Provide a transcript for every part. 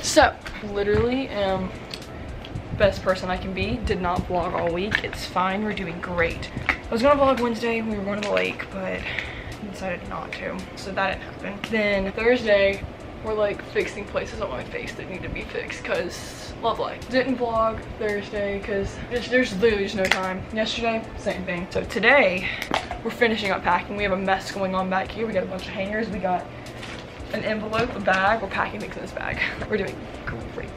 So, literally am best person I can be. Did not vlog all week. It's fine, we're doing great. I was gonna vlog Wednesday, we were going to the lake, but decided not to, so that didn't happen. Then Thursday, we're like fixing places on my face that need to be fixed because love life. Didn't vlog Thursday because there's literally just no time. Yesterday, same thing. So today, we're finishing up packing. We have a mess going on back here. We got a bunch of hangers. We got an envelope, a bag. We're packing things in this bag. We're doing great.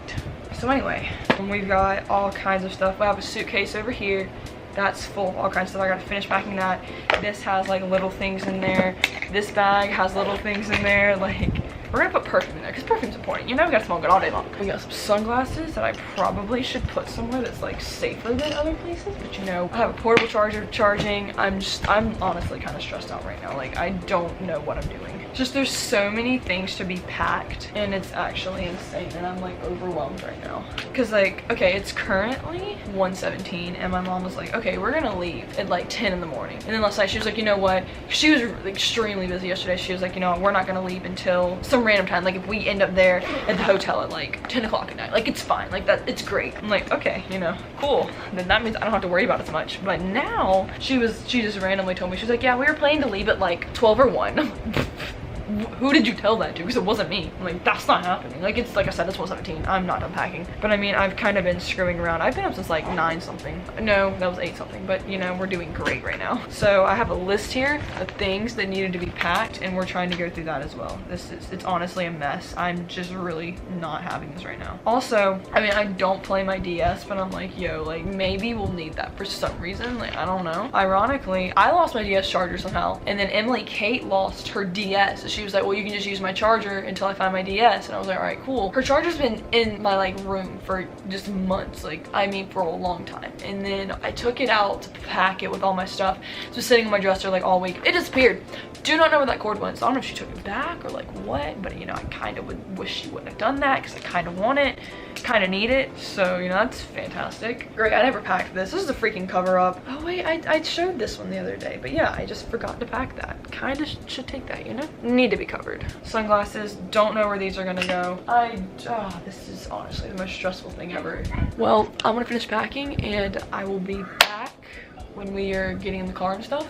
So anyway, we've got all kinds of stuff. We have a suitcase over here. That's full of all kinds of stuff. I gotta finish packing that. This has like little things in there. This bag has little things in there. Like, we're gonna put perfume in there because perfume's important. You know, we gotta smell good all day long. We got some sunglasses that I probably should put somewhere that's like safer than other places. But you know, I have a portable charger charging. I'm honestly kind of stressed out right now. Like, I don't know what I'm doing. Just there's so many things to be packed and it's actually insane and I'm like overwhelmed right now. Cause like, okay, it's currently 1:17 and my mom was like, okay, we're gonna leave at like 10 in the morning. And then last night she was like, you know what? She was extremely busy yesterday. She was like, you know, we're not gonna leave until some random time. Like if we end up there at the hotel at like 10 o'clock at night, like it's fine, like that, it's great. I'm like, okay, you know, cool. Then that means I don't have to worry about it as much. But now she just randomly told me, she was like, yeah, we were planning to leave at like 12 or 1. Who did you tell that to? Because it wasn't me. I'm like, that's not happening. Like, it's like I said, it's 1:17. I'm not done packing. But I mean, I've kind of been screwing around. I've been up since like 9 something. No, that was 8 something. But you know, we're doing great right now. So I have a list here of things that needed to be packed and we're trying to go through that as well. It's honestly a mess. I'm just really not having this right now. Also, I mean, I don't play my DS, but I'm like, yo, like maybe we'll need that for some reason. Like, I don't know. Ironically, I lost my DS charger somehow. And then Emily Kate lost her DS. She was like, well, you can just use my charger until I find my DS. And I was like, all right, cool. Her charger's been in my like room for just months. Like, I mean, for a long time. And then I took it out to pack it with all my stuff. It was sitting on my dresser like all week. It disappeared. Do not know where that cord went. So I don't know if she took it back or like what, but you know, I kind of would wish she wouldn't have done that because I kind of want it, kind of need it. So, you know, that's fantastic. Great, I never packed this. This is a freaking cover up. Oh wait, I showed this one the other day, but yeah, I just forgot to pack that. Kind of should take that, you know? Need to be covered. Sunglasses, don't know where these are gonna go. This is honestly the most stressful thing ever. Well, I'm gonna finish packing and I will be back when we are getting in the car and stuff.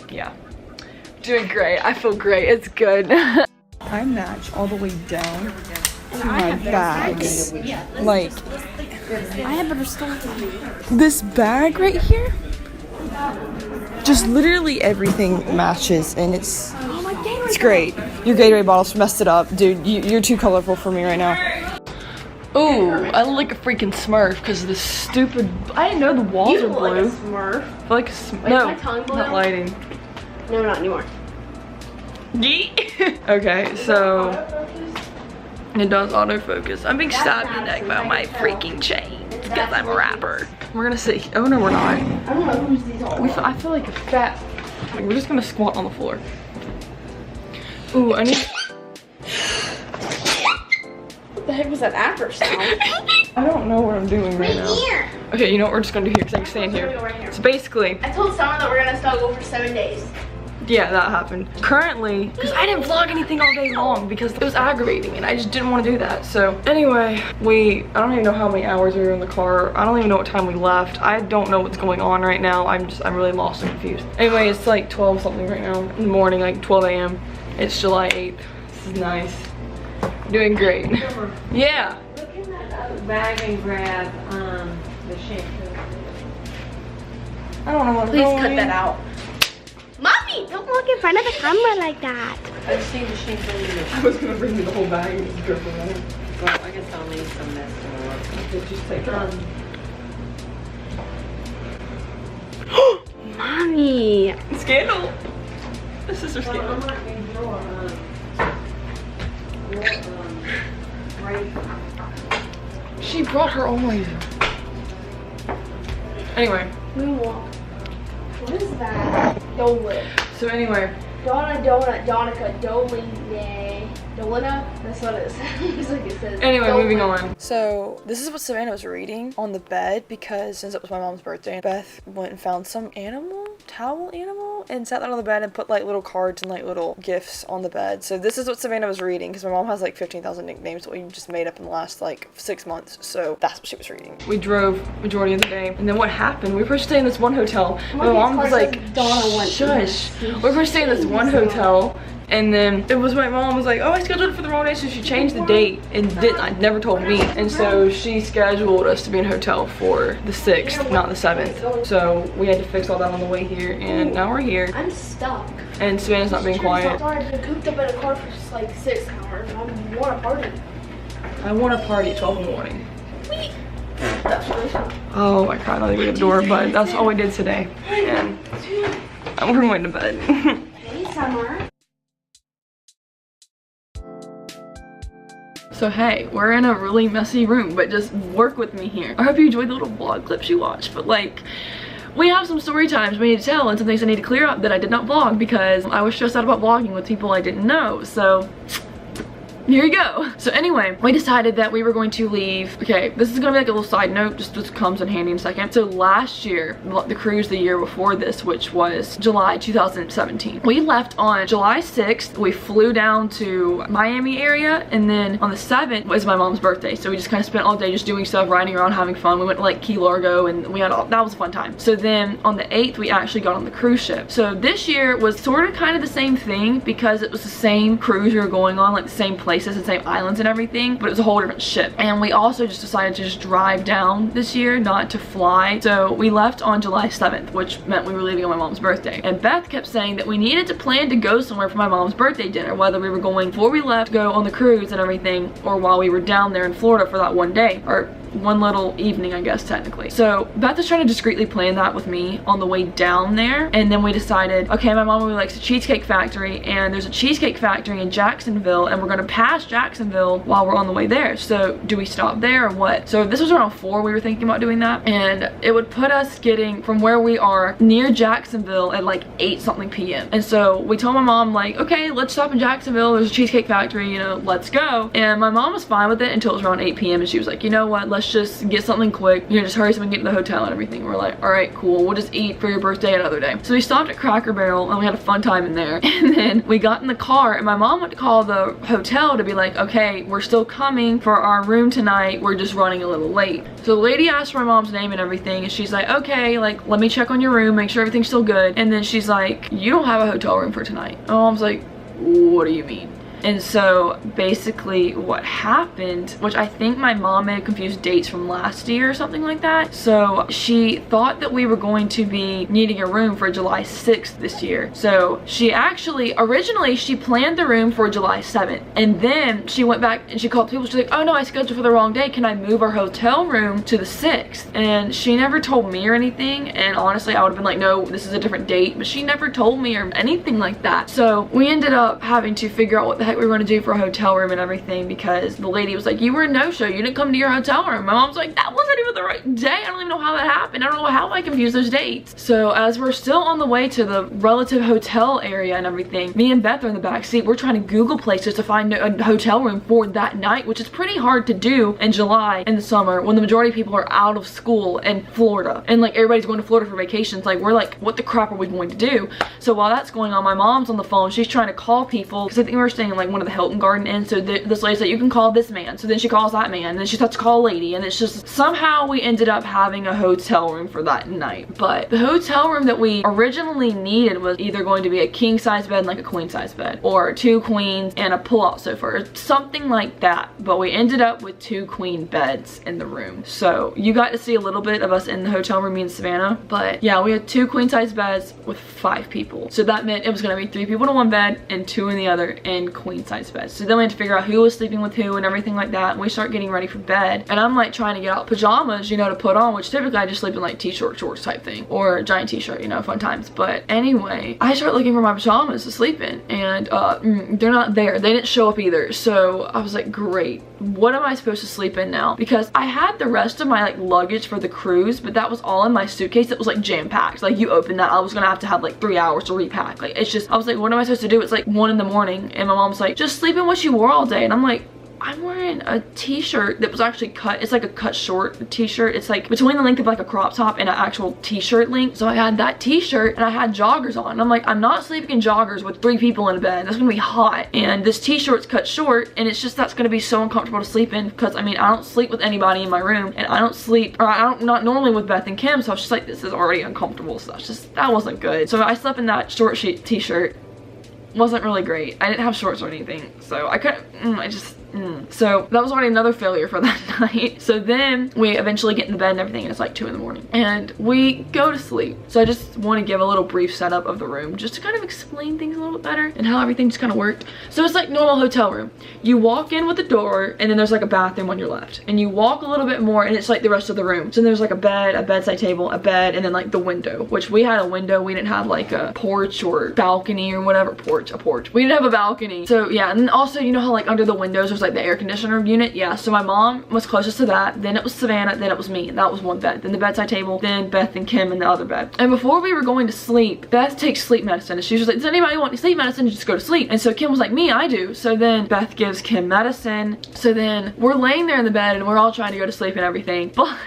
Yeah, doing great. I feel great, it's good. I match all the way down to my bags. Like, I have better stuff. This bag right here, just literally everything matches and it's great. Your Gatorade bottles messed it up. Dude, you're too colorful for me right now. Ooh, I look like a freaking Smurf because of this stupid... I didn't know the walls are blue. You look like a Smurf. I feel like a Smurf. No, my tongue blue? not lighting. No, not anymore. Yeet. Okay, so... It does autofocus. I'm being stabbed in the neck by my freaking chain because I'm a rapper. We're gonna sit... Oh, no, we're not. I don't know whose these are. I feel like a fat... Like, we're just gonna squat on the floor. Ooh, I need... What the heck was that after sound? I don't know what I'm doing right now. Here. Okay, you know what we're just gonna do here because I can stand here. Right here. So basically... I told Summer that we're gonna start go for 7 days. Yeah, that happened. Currently, because I didn't vlog anything all day long because it was aggravating and I just didn't want to do that. So anyway, I don't even know how many hours we were in the car. I don't even know what time we left. I don't know what's going on right now. I'm really lost and confused. Anyway, it's like 12 something right now in the morning, like 12 a.m. It's July 8th. This is nice. Doing great. Yeah. Look in that other bag and grab the shampoo. I don't know what I'm Please doing. cut that out. Mommy, don't look in front of the camera like that. I just need the shampoo. I was gonna bring you the whole bag and just drip around. Well, I guess I'll need some of this more. Okay, just take it out. Mommy. Scandal. This is her scandal. She brought her own. Anyway. Moonwalk. What is that? Dole. So anyway. Donica, Doline, Helena? That's what it sounds like it says. Anyway, moving on. So this is what Savannah was reading on the bed because since it was my mom's birthday, Beth went and found some towel animal, and sat down on the bed and put like little cards and like little gifts on the bed. So this is what Savannah was reading because my mom has like 15,000 nicknames that we just made up in the last like 6 months. So that's what she was reading. We drove majority of the day, and then what happened? We were supposed to stay in this one hotel. My mom was like, shush. We were supposed to stay in this one hotel. And then it was my mom was like, oh, I scheduled it for the wrong day, so she changed the date and never told me. And so she scheduled us to be in a hotel for the 6th, not the 7th. So we had to fix all that on the way here, and now we're here. I'm stuck. And Savannah's not being quiet. Sorry, I've been cooped up in a car for just like 6 hours. I want a party. I want to party at 12 in the morning. Oh, I cried on the way to the door, but that's all we did today. And we're going to bed. Hey, Summer. So hey, we're in a really messy room, but just work with me here. I hope you enjoyed the little vlog clips you watched, but like, we have some story times we need to tell and some things I need to clear up that I did not vlog because I was stressed out about vlogging with people I didn't know. So here you go. So anyway, we decided that we were going to leave. Okay, this is gonna be like a little side note, just comes in handy in a second. So last year, the cruise the year before this, which was July 2017, we left on July 6th. We flew down to Miami area, and then on the 7th was my mom's birthday. So we just kind of spent all day just doing stuff, riding around, having fun. We went to like Key Largo, and we had that was a fun time. So then on the 8th, we actually got on the cruise ship. So this year was sort of kind of the same thing because it was the same cruise we were going on, like the same places and same islands and everything, but it was a whole different ship. And we also just decided to just drive down this year, not to fly. So we left on July 7th, which meant we were leaving on my mom's birthday. And Beth kept saying that we needed to plan to go somewhere for my mom's birthday dinner, whether we were going before we left to go on the cruise and everything, or while we were down there in Florida for that one day, or one little evening, I guess, technically. So Beth is trying to discreetly plan that with me on the way down there, and then we decided, okay, my mom really likes a Cheesecake Factory, and there's a Cheesecake Factory in Jacksonville, and we're gonna pass Jacksonville while we're on the way there. So do we stop there or what? So this was around 4 we were thinking about doing that, and it would put us getting from where we are near Jacksonville at like 8 something p.m. And so we told my mom like, okay, let's stop in Jacksonville, there's a Cheesecake Factory, you know, let's go. And my mom was fine with it until it was around 8 p.m. and she was like, you know what, let's just get something quick, you know, just hurry so we can get to the hotel and everything. We're like, all right, cool, we'll just eat for your birthday another day. So we stopped at Cracker Barrel and we had a fun time in there. And then we got in the car and my mom went to call the hotel to be like, okay, we're still coming for our room tonight, we're just running a little late. So the lady asked for my mom's name and everything, and she's like, okay, like, let me check on your room, make sure everything's still good. And then she's like, you don't have a hotel room for tonight. My mom's like, what do you mean? And so basically what happened, which I think my mom may have confused dates from last year or something like that. So she thought that we were going to be needing a room for July 6th this year. So she actually, originally she planned the room for July 7th. And then she went back and she called people. She's like, oh no, I scheduled for the wrong day. Can I move our hotel room to the 6th? And she never told me or anything. And honestly, I would have been like, no, this is a different date. But she never told me or anything like that. So we ended up having to figure out what the heck we were going to do for a hotel room and everything, because the lady was like, you were a no-show, you didn't come to your hotel room. My mom's like, that wasn't even the right day. I don't even know how that happened. I don't know how I confused those dates. So as we're still on the way to the relative hotel area and everything, me and Beth are in the back seat. We're trying to Google places to find a hotel room for that night, which is pretty hard to do in July in the summer when the majority of people are out of school in Florida and like everybody's going to Florida for vacations. Like, we're like, what the crap are we going to do? So while that's going on, my mom's on the phone. She's trying to call people because I think we were staying in like one of the Hilton Garden Inns. So this lady said, you can call this man. So then she calls that man, and then she starts to call a lady, and it's just somehow we ended up having a hotel room for that night. But the hotel room that we originally needed was either going to be a king size bed, like a queen size bed, or 2 queens and a pull-out sofa, or something like that. But we ended up with 2 queen beds in the room. So you got to see a little bit of us in the hotel room, me and Savannah. But yeah, we had 2 queen size beds with 5 people. So that meant it was going to be 3 people in one bed and 2 in the other in queen size beds. So then we had to figure out who was sleeping with who and everything like that. And we start getting ready for bed, and I'm like trying to get out pajamas, you know, to put on, which typically I just sleep in like t-shirt shorts type thing, or a giant t-shirt, you know, fun times. But anyway, I start looking for my pajamas to sleep in, and they're not there. They didn't show up either. So I was like, great, what am I supposed to sleep in now? Because I had the rest of my like luggage for the cruise, but that was all in my suitcase that was like jam-packed. Like, you open that, I was gonna have to have like 3 hours to repack. Like, it's just, I was like, what am I supposed to do? It's like 1 in the morning, and my mom's like, like, just sleep in what you wore all day. And I'm like, I'm wearing a t-shirt that was actually cut. It's like a cut short t-shirt. It's like between the length of like a crop top and an actual t-shirt length. So I had that t-shirt and I had joggers on. And I'm like, I'm not sleeping in joggers with 3 people in a bed. That's gonna be hot. And this t-shirt's cut short, and it's just, that's gonna be so uncomfortable to sleep in, because I mean, I don't sleep with anybody in my room, and I don't sleep, or I don't, not normally with Beth and Kim. So I was just like, this is already uncomfortable. So that's just, that wasn't good. So I slept in that short sheet t-shirt. Wasn't really great. I didn't have shorts or anything. So I couldn't, So that was already another failure for that night. So then we eventually get in the bed and everything, and it's like 2 in the morning. And we go to sleep. So I just want to give a little brief setup of the room, just to kind of explain things a little bit better and how everything just kind of worked. So it's like normal hotel room. You walk in with the door, and then there's like a bathroom on your left. And you walk a little bit more, and it's like the rest of the room. So there's like a bed, a bedside table, a bed, and then like the window, which we had a window. We didn't have like a porch or balcony or whatever. A porch. We didn't have a balcony. So yeah, and then also, you know how like under the windows there's like the air conditioner unit? Yeah, so my mom was closest to that, then it was Savannah, then it was me, and that was one bed. Then the bedside table, then Beth and Kim in the other bed. And before we were going to sleep, Beth takes sleep medicine, and she was like, does anybody want any sleep medicine? Just go to sleep. And so Kim was like, me, I do. So then Beth gives Kim medicine. So then we're laying there in the bed, and we're all trying to go to sleep and everything, but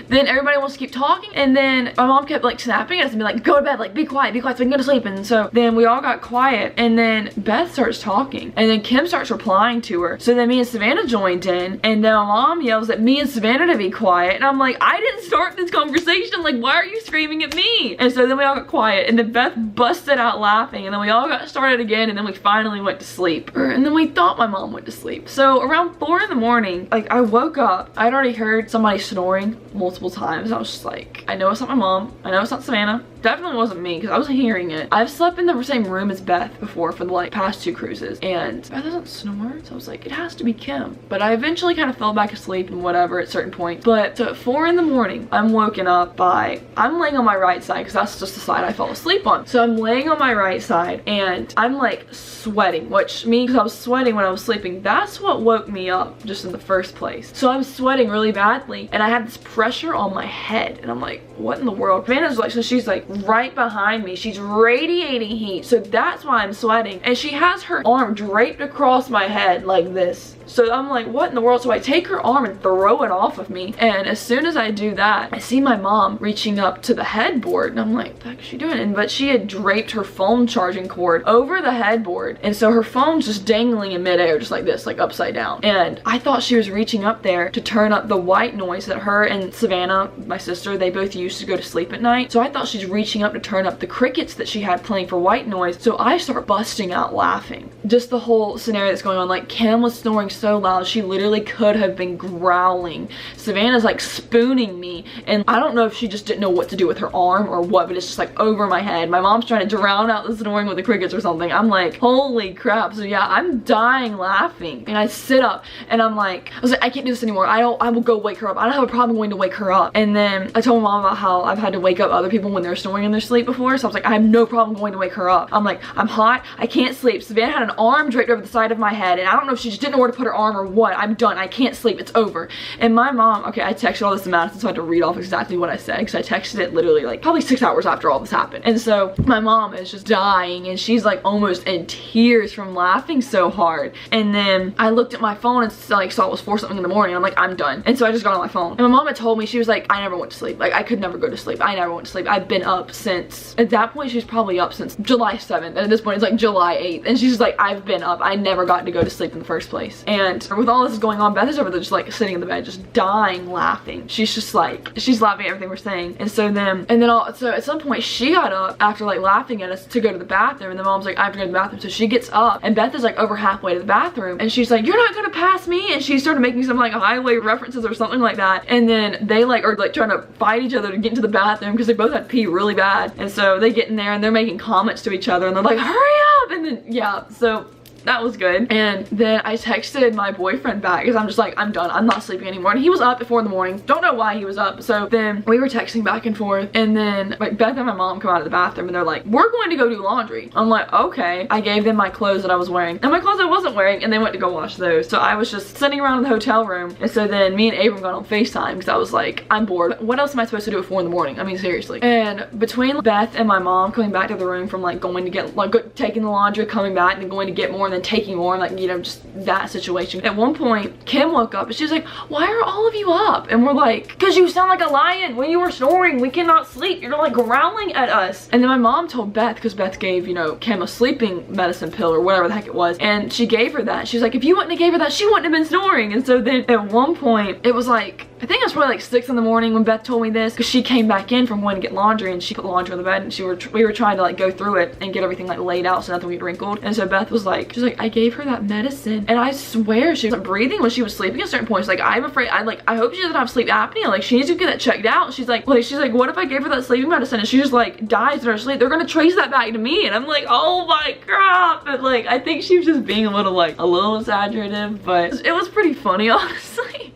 then everybody wants to keep talking, and then my mom kept like snapping at us and be like, go to bed, like be quiet so we can go to sleep. And so then we all got quiet, and then Beth starts talking, and then Kim starts replying to her. So then me and Savannah joined in, and then my mom yells at me and Savannah to be quiet, and I'm like, I didn't start this conversation, like why are you screaming at me? And so then we all got quiet, and then Beth busted out laughing, and then we all got started again, and then we finally went to sleep. And then we thought my mom went to sleep. So around 4 in the morning, like I woke up, I'd already heard somebody snoring multiple times. I was just like, I know it's not my mom, I know it's not Savannah, definitely wasn't me, because I wasn't hearing it. I've slept in the same room as Beth before for the like past 2 cruises, and Beth doesn't snore, so I was like, it has to be Kim. But I eventually kind of fell back asleep and whatever at a certain point. But so at 4 in the morning, I'm woken up by, I'm laying on my right side, because that's just the side I fell asleep on. So I'm laying on my right side, and I'm like sweating, which means, because I was sweating when I was sleeping, that's what woke me up just in the first place. So I'm sweating really badly, and I had this pressure on my head, and I'm like, what in the world? Vanna's like, so she's like right behind me, she's radiating heat, so that's why I'm sweating, and she has her arm draped across my head like this. So I'm like, what in the world? So I take her arm and throw it off of me, and as soon as I do that, I see my mom reaching up to the headboard, and I'm like, what the heck is she doing? But she had draped her phone charging cord over the headboard, and so her phone's just dangling in midair, just like this, like upside down. And I thought she was reaching up there to turn up the white noise that her and Savannah, my sister, they both used to go to sleep at night. So I thought she's reaching up to turn up the crickets that she had playing for white noise. So I start busting out laughing. Just the whole scenario that's going on. Like, Kim was snoring so loud, she literally could have been growling. Savannah's like spooning me, and I don't know if she just didn't know what to do with her arm or what, but it's just like over my head. My mom's trying to drown out the snoring with the crickets or something. I'm like, holy crap. So yeah, I'm dying laughing, and I sit up, and I'm like, I was like, I can't do this anymore. I will go wake her up. I don't have a problem going to wake her up. And then I told my mom about how I've had to wake up other people when they're snoring in their sleep before, so I was like, I have no problem going to wake her up. I'm like, I'm hot, I can't sleep. Savannah had an arm draped over the side of my head, and I don't know if she just didn't know where to put her arm or what. I'm done, I can't sleep, it's over. And my mom, okay, I texted all this to Madison, so I had to read off exactly what I said, because I texted it literally like probably 6 hours after all this happened. And so my mom is just dying, and she's like almost in tears from laughing so hard. And then I looked at my phone and like saw it was 4 something in the morning. I'm like, I'm done. And so I just got on my phone, and my mom had told me, she was like, I never went to sleep. Like, I could never go to sleep. I never went to sleep. I've been up since, at that point she's probably up since July 7th, and at this point it's like July 8th, and she's just like, I've been up. I never got to go to sleep in the first place. And with all this going on, Beth is over there just like sitting in the bed just dying laughing. She's just like, she's laughing at everything we're saying. And so then, so at some point she got up after like laughing at us to go to the bathroom, and the mom's like, I have to go to the bathroom. So she gets up, and Beth is like over halfway to the bathroom, and she's like, you're not gonna pass me. And she started making some like highway references or something like that. And then they like are like trying to fight each other to get into the bathroom, because they both had to pee really bad. And so they get in there, and they're making comments to each other, and they're like, hurry up. And then yeah, so that was good. And then I texted my boyfriend back, because I'm just like, I'm done, I'm not sleeping anymore. And he was up at 4 in the morning, don't know why he was up. So then we were texting back and forth, and then like Beth and my mom come out of the bathroom, and they're like, we're going to go do laundry. I'm like, okay. I gave them my clothes that I was wearing and my clothes I wasn't wearing, and they went to go wash those. So I was just sitting around in the hotel room. And so then me and Abram got on FaceTime, because I was like, I'm bored, what else am I supposed to do at 4 in the morning? I mean, seriously. And between Beth and my mom coming back to the room from like going to get like taking the laundry, coming back and going to get more in and then taking more, and like, you know, just that situation. At one point, Kim woke up and she was like, why are all of you up? And we're like, because you sound like a lion when you were snoring. We cannot sleep. You're like growling at us. And then my mom told Beth, because Beth gave, you know, Kim a sleeping medicine pill or whatever the heck it was, and she gave her that. She's like, if you wouldn't have gave her that, she wouldn't have been snoring. And so then at one point, it was like, I think it was probably like 6 in the morning when Beth told me this, because she came back in from going to get laundry, and she put the laundry on the bed, and we were trying to like go through it and get everything like laid out so nothing would get wrinkled. And so Beth was like, she's like, I gave her that medicine, and I swear she wasn't breathing when she was sleeping at certain points. Like, I'm afraid, I hope she doesn't have sleep apnea. Like, she needs to get that checked out. She's like, what if I gave her that sleeping medicine and she just like dies in her sleep? They're gonna trace that back to me. And I'm like, oh my crap. But like, I think she was just being a little exaggerative, but it was pretty funny, honestly.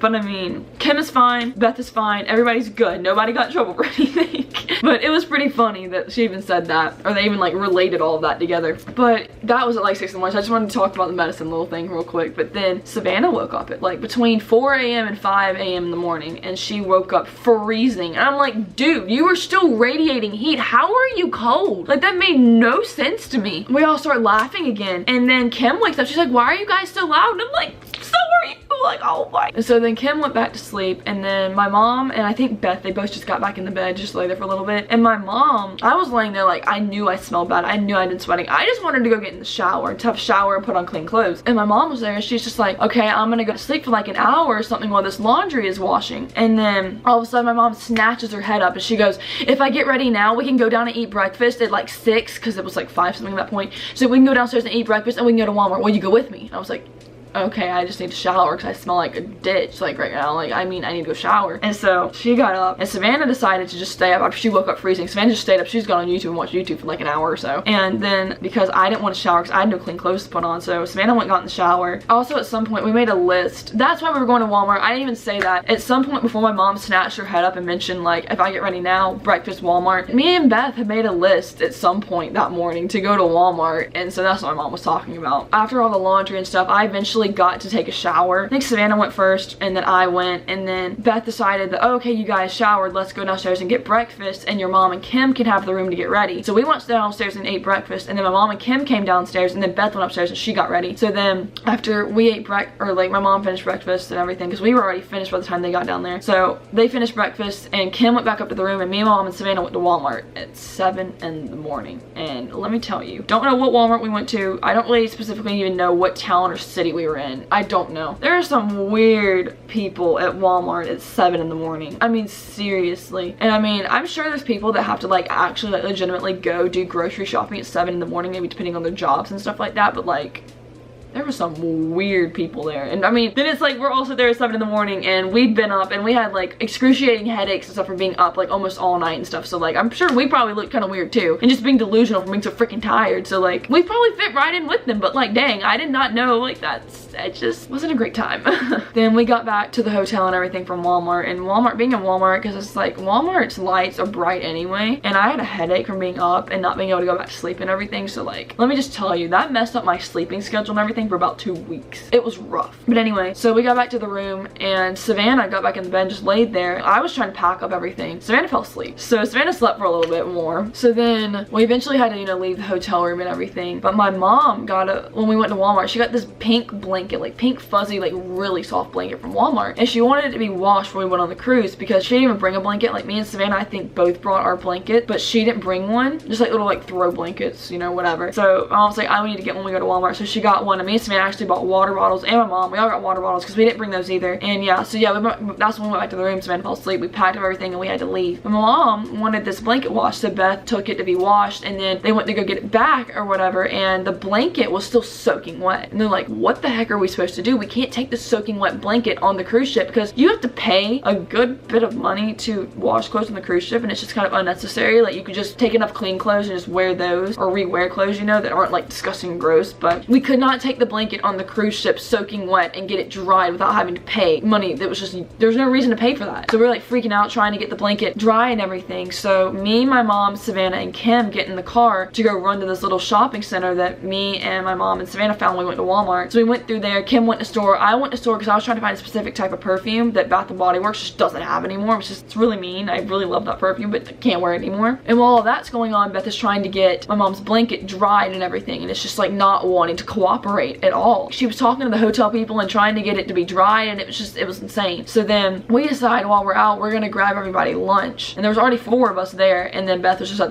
But I mean, Kim is fine, Beth is fine, everybody's good. Nobody got in trouble for anything. But it was pretty funny that she even said that, or they even like related all of that together. But that was at like 6 in the morning, so I just wanted to talk about the medicine little thing real quick. But then Savannah woke up at like between 4 a.m. and 5 a.m. in the morning, and she woke up freezing. And I'm like, dude, you are still radiating heat. How are you cold? Like, that made no sense to me. We all start laughing again. And then Kim wakes up, she's like, why are you guys so loud? And I'm like, so are you? Like, oh my. And so then Kim went back to sleep, and then my mom and I think Beth, they both just got back in the bed, just lay there for a little bit. And my mom, I was laying there like, I knew I smelled bad. I knew I'd been sweating. I just wanted to go get in the shower, to have a shower and put on clean clothes. And my mom was there, and she's just like, okay, I'm gonna go to sleep for like an hour or something while this laundry is washing. And then all of a sudden my mom snatches her head up and she goes, if I get ready now, we can go down and eat breakfast at like 6, because it was like 5 something at that point. So we can go downstairs and eat breakfast, and we can go to Walmart. Will you go with me? And I was like, okay, I just need to shower because I smell like a ditch like right now. Like, I mean, I need to go shower. And so she got up, and Savannah decided to just stay up after she woke up freezing. Savannah just stayed up. She's gone on YouTube and watched YouTube for like an hour or so. And then because I didn't want to shower because I had no clean clothes to put on, so Savannah went and got in the shower. Also, at some point we made a list. That's why we were going to Walmart. I didn't even say that. At some point before my mom snatched her head up and mentioned like, if I get ready now, breakfast, Walmart, me and Beth had made a list at some point that morning to go to Walmart. And so that's what my mom was talking about. After all the laundry and stuff, I eventually got to take a shower. I think Savannah went first, and then I went, and then Beth decided that, oh, okay, you guys showered, let's go downstairs and get breakfast, and your mom and Kim can have the room to get ready. So we went downstairs and ate breakfast, and then my mom and Kim came downstairs, and then Beth went upstairs and she got ready. So then after we ate my mom finished breakfast and everything, because we were already finished by the time they got down there. So they finished breakfast, and Kim went back up to the room, and me, mom, and Savannah went to Walmart at 7 in the morning. And let me tell you, don't know what Walmart we went to. I don't really specifically even know what town or city we were in. I don't know. There are some weird people at Walmart at 7 in the morning. I mean, seriously. And I mean, I'm sure there's people that have to like actually like legitimately go do grocery shopping at 7 in the morning, maybe depending on their jobs and stuff like that, but like, there were some weird people there. And I mean, then it's like we're also there at 7 in the morning, and we'd been up, and we had like excruciating headaches and stuff from being up like almost all night and stuff. So like, I'm sure we probably looked kind of weird too, and just being delusional from being so freaking tired. So like, we probably fit right in with them, but like, dang, I did not know like it just wasn't a great time. Then we got back to the hotel and everything from Walmart, and Walmart being in Walmart, because it's like Walmart's lights are bright anyway, and I had a headache from being up and not being able to go back to sleep and everything. So like, let me just tell you, that messed up my sleeping schedule and everything for about 2 weeks. It was rough. But anyway, so we got back to the room, and Savannah got back in the bed and just laid there. I was trying to pack up everything. Savannah fell asleep. So Savannah slept for a little bit more. So then we eventually had to, you know, leave the hotel room and everything. But my mom got when we went to Walmart, she got this pink blanket, like pink fuzzy, like really soft blanket from Walmart. And she wanted it to be washed when we went on the cruise, because she didn't even bring a blanket. Like, me and Savannah, I think, both brought our blanket, but she didn't bring one. Just like little like throw blankets, you know, whatever. So my mom was like, I need to get one when we go to Walmart. So she got one, and me and Savannah actually bought water bottles, and my mom, we all got water bottles because we didn't bring those either. And yeah, so yeah, that's when we went back to the room. Savannah fell asleep. We packed up everything and we had to leave. But my mom wanted this blanket washed, so Beth took it to be washed, and then they went to go get it back or whatever, and the blanket was still soaking wet. And they're like, what the heck are we supposed to do? We can't take the soaking wet blanket on the cruise ship, because you have to pay a good bit of money to wash clothes on the cruise ship, and it's just kind of unnecessary. Like, you could just take enough clean clothes and just wear those, or re-wear clothes, you know, that aren't like disgusting and gross. But we could not take take the blanket on the cruise ship soaking wet and get it dried without having to pay money. That was just, there's no reason to pay for that. So we were like freaking out trying to get the blanket dry and everything. So me, my mom, Savannah, and Kim get in the car to go run to this little shopping center that me and my mom and Savannah found when we went to Walmart. So we went through there. Kim went to store. I went to store because I was trying to find a specific type of perfume that Bath & Body Works just doesn't have anymore. It's really mean. I really love that perfume, but I can't wear it anymore. And while all that's going on, Beth is trying to get my mom's blanket dried and everything, and it's just like not wanting to cooperate at all. She was talking to the hotel people and trying to get it to be dried, and it was insane. So then we decide while we're out, we're gonna grab everybody lunch. And there was already 4 of us there, and then Beth was just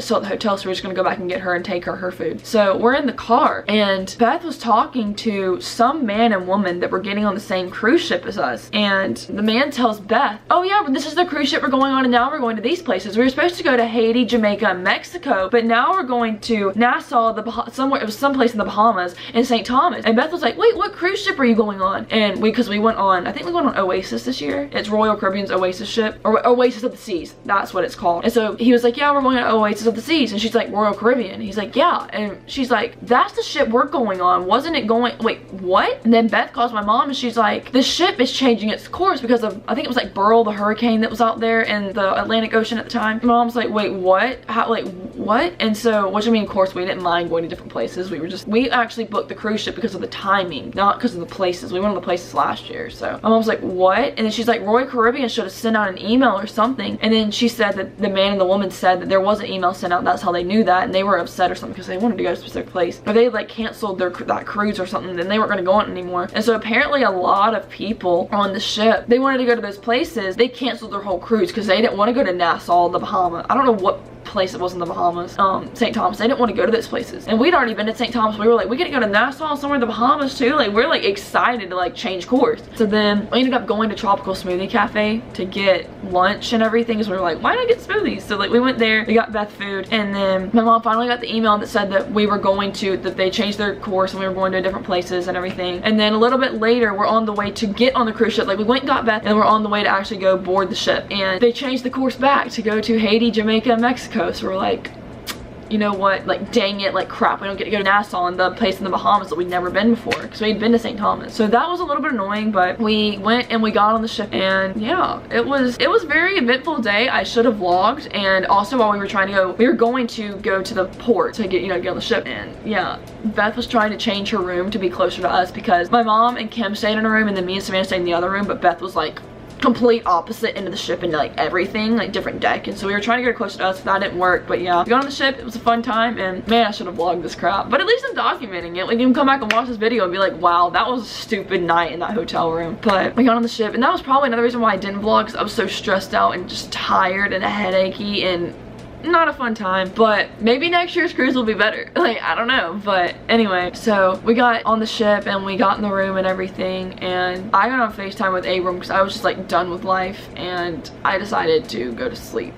still at the hotel, so we're just gonna go back and get her and take her food. So we're in the car, and Beth was talking to some man and woman that were getting on the same cruise ship as us. And the man tells Beth, oh yeah, but this is the cruise ship we're going on, and now we're going to these places. We were supposed to go to Haiti, Jamaica, and Mexico, but now we're going to Nassau, somewhere, it was someplace in the Bahamas, and St. Thomas. And Beth was like, wait, what cruise ship are you going on? And because we went on, I think we went on Oasis this year. It's Royal Caribbean's Oasis ship, or Oasis of the Seas. That's what it's called. And so he was like, yeah, we're going on Oasis of the Seas. And she's like, Royal Caribbean. He's like, yeah. And she's like, that's the ship we're going on. Wasn't it going, wait, what? And then Beth calls my mom and she's like, the ship is changing its course because of, I think it was like Burl, the hurricane that was out there in the Atlantic Ocean at the time. My mom's like, wait, what? How, like, what? And so, which I mean, of course, we didn't mind going to different places. We actually booked the cruise ship because of the timing, not because of the places. We went on the places last year. So my mom's like, what? And then she's like, Royal Caribbean should have sent out an email or something. And then she said that the man and the woman said that there was an email sent out. That's how they knew that. And they were upset or something because they wanted to go to a specific place. Or they like canceled that cruise or something. Then they weren't going to go on anymore. And so apparently a lot of people on the ship, they wanted to go to those places. They canceled their whole cruise because they didn't want to go to Nassau, the Bahamas. I don't know what place it was in the Bahamas. St. Thomas. They didn't want to go to those places. And we'd already been to St. Thomas. We were like, we gotta go to Nassau, somewhere in the Bahamas too. Like, we're like excited to like change course. So then we ended up going to Tropical Smoothie Cafe to get lunch and everything because we were like, why not get smoothies? So like we went there, we got Beth food, and then my mom finally got the email that said that we were going to, that they changed their course and we were going to different places and everything. And then a little bit later, we're on the way to get on the cruise ship. Like we went and got Beth and we're on the way to actually go board the ship. And they changed the course back to go to Haiti, Jamaica, and Mexico. So we're like, you know what, like dang it, like crap, we don't get to go to Nassau, and the place in the Bahamas that we'd never been before because we'd been to St. Thomas. So that was a little bit annoying, but we went and we got on the ship, and yeah, it was a very eventful day. I should have vlogged. And also while we were going to go to the port to get on the ship. And yeah, Beth was trying to change her room to be closer to us because my mom and Kim stayed in a room and then me and Savannah stayed in the other room, but Beth was like complete opposite end of the ship and like everything, like different deck. And so we were trying to get her closer to us, but that didn't work. But yeah, we got on the ship, it was a fun time, and man, I should have vlogged this crap, but at least I'm documenting it. Like, you can come back and watch this video and be like, wow, that was a stupid night in that hotel room. But we got on the ship, and that was probably another reason why I didn't vlog, because I was so stressed out and just tired and headachy and not a fun time. But maybe next year's cruise will be better. Like, I don't know. But anyway, so we got on the ship and we got in the room and everything, and I got on FaceTime with Abram because I was just like done with life and I decided to go to sleep.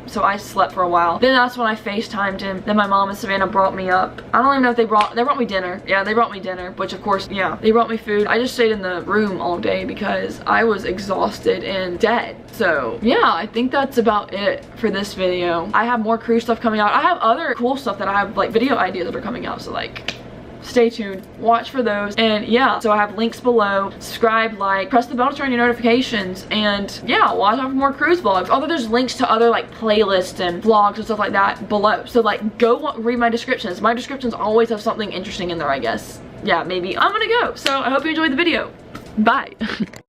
So I slept for a while. Then that's when I FaceTimed him. Then my mom and Savannah brought me up. I don't even know if they brought me dinner. Yeah, they brought me dinner, which of course, yeah, they brought me food. I just stayed in the room all day because I was exhausted and dead. So yeah, I think that's about it for this video. I have more cruise stuff coming out. I have other cool stuff that I have, like video ideas that are coming out. So like, stay tuned, watch for those. And yeah, so I have links below. Subscribe, like, press the bell to turn your notifications, and yeah, watch out for more cruise vlogs. Although there's links to other like playlists and vlogs and stuff like that below, so like go read my descriptions. My descriptions always have something interesting in there, I guess. Yeah, maybe I'm gonna go. So I hope you enjoyed the video. Bye.